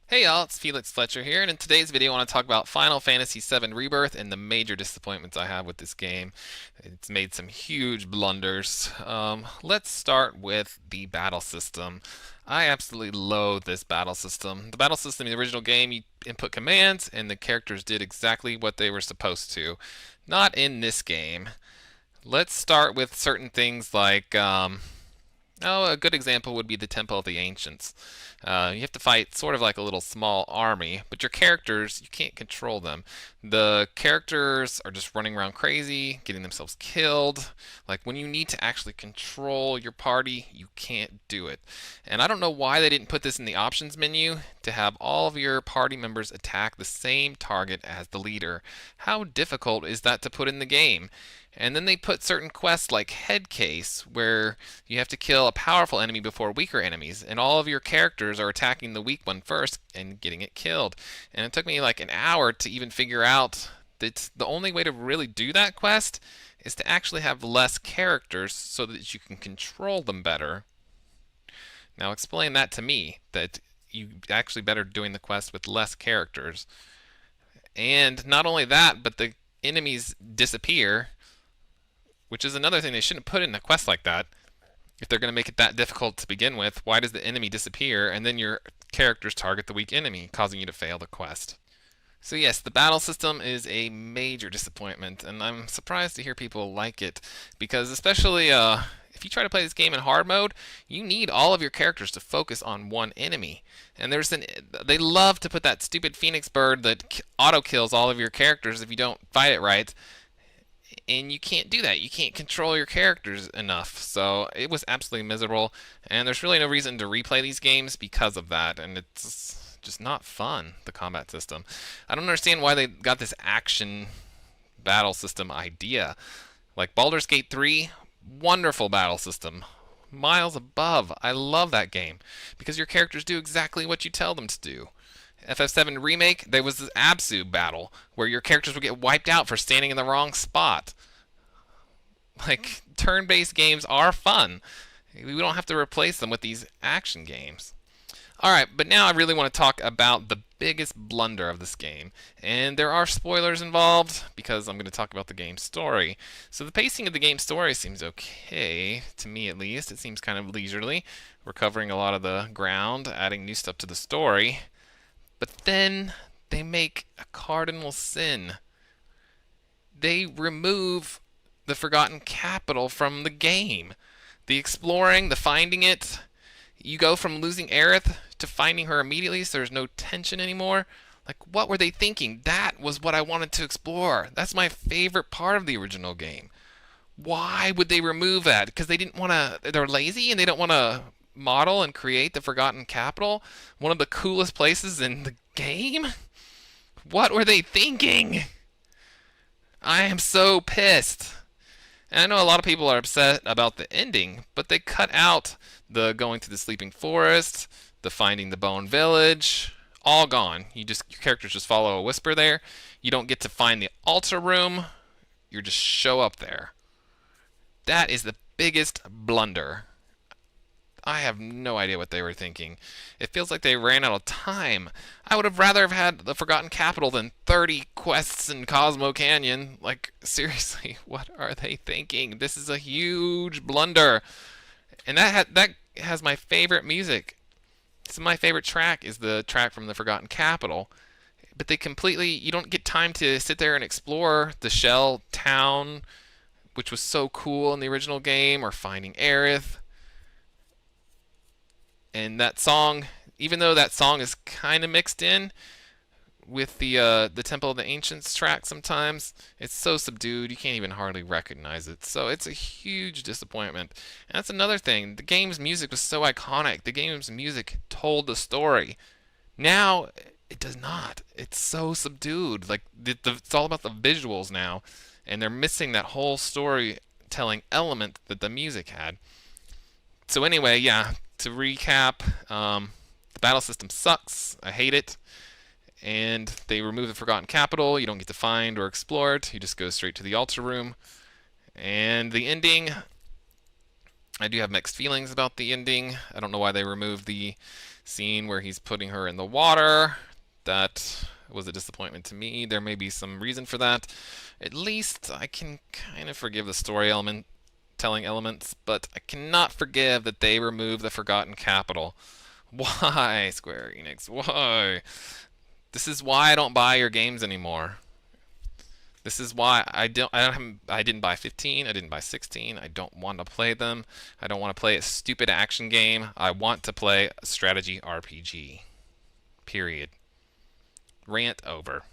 Hey y'all, it's Felix Fletcher here, and in today's video I want to talk about Final Fantasy VII Rebirth and the major disappointments I have with this game. It's made some huge blunders. Let's start with the battle system. I absolutely loathe this battle system. The battle system in the original game, you input commands and the characters did exactly what they were supposed to. Not in this game. Let's start with certain things like a good example would be the Temple of the Ancients. You have to fight sort of like a little small army, but your characters, you can't control them. The characters are just running around crazy, getting themselves killed. Like when you need to actually control your party, you can't do it. And I don't know why they didn't put this in the options menu to have all of your party members attack the same target as the leader. How difficult is that to put in the game? And then they put certain quests like Head Case, where you have to kill a powerful enemy before weaker enemies, and all of your characters are attacking the weak one first and getting it killed. And it took me like an hour to even figure out that the only way to really do that quest is to actually have less characters so that you can control them better. Now explain that to me, that you actually better doing the quest with less characters. And not only that, but the enemies disappear, which is another thing they shouldn't put in a quest like that. If they're going to make it that difficult to begin with, why does the enemy disappear and then your characters target the weak enemy, causing you to fail the quest? So yes, the battle system is a major disappointment, and I'm surprised to hear people like it, because especially if you try to play this game in hard mode, you need all of your characters to focus on one enemy. And they love to put that stupid phoenix bird that auto kills all of your characters if you don't fight it right, and you can't do that. You can't control your characters enough. So it was absolutely miserable, and there's really no reason to replay these games because of that, and it's just not fun, the combat system. I don't understand why they got this action battle system idea. Like Baldur's Gate 3, wonderful battle system. Miles above. I love that game because your characters do exactly what you tell them to do. FF7 Remake, there was this Absu battle where your characters would get wiped out for standing in the wrong spot. Like, turn based games are fun. We don't have to replace them with these action games. Alright, but now I really want to talk about the biggest blunder of this game. And there are spoilers involved because I'm going to talk about the game's story. So the pacing of the game's story seems okay, to me at least. It seems kind of leisurely. We're covering a lot of the ground, adding new stuff to the story. But then they make a cardinal sin. They remove the Forgotten Capital from the game. The exploring, the finding it, you go from losing Aerith to finding her immediately so there's no tension anymore. Like, what were they thinking? That was what I wanted to explore. That's my favorite part of the original game. Why would they remove that? Because they didn't want to, they're lazy and they don't want to model and create the Forgotten Capital, one of the coolest places in the game? What were they thinking? I am so pissed. And I know a lot of people are upset about the ending, but they cut out the going to the sleeping forest, the finding the bone village, all gone. Your characters just follow a whisper there. You don't get to find the altar room. You just show up there. That is the biggest blunder. I have no idea what they were thinking. It feels like they ran out of time. I would have rather have had the Forgotten Capital than 30 quests in Cosmo Canyon. Like, seriously, what are they thinking? This is a huge blunder. And that has my favorite music. So my favorite track is the track from the Forgotten Capital. But you don't get time to sit there and explore the Shell town, which was so cool in the original game, or finding Aerith. And that song, even though that song is kind of mixed in with the Temple of the Ancients track sometimes, it's so subdued you can't even hardly recognize it. So it's a huge disappointment. And that's another thing. The game's music was so iconic. The game's music told the story. Now it does not. It's so subdued. Like it's all about the visuals now, and they're missing that whole storytelling element that the music had. So anyway, yeah, to recap, the battle system sucks. I hate it. And they remove the Forgotten Capital. You don't get to find or explore it. You just go straight to the altar room. And the ending, I do have mixed feelings about the ending. I don't know why they removed the scene where he's putting her in the water. That was a disappointment to me. There may be some reason for that. At least I can kind of forgive the story element, telling elements, but I cannot forgive that they removed the Forgotten Capital. Why, Square Enix? Why? This is why I don't buy your games anymore. This is why I didn't buy 15, I didn't buy 16. I don't want to play them. I don't want to play a stupid action game. I want to play a strategy RPG. Period. Rant over.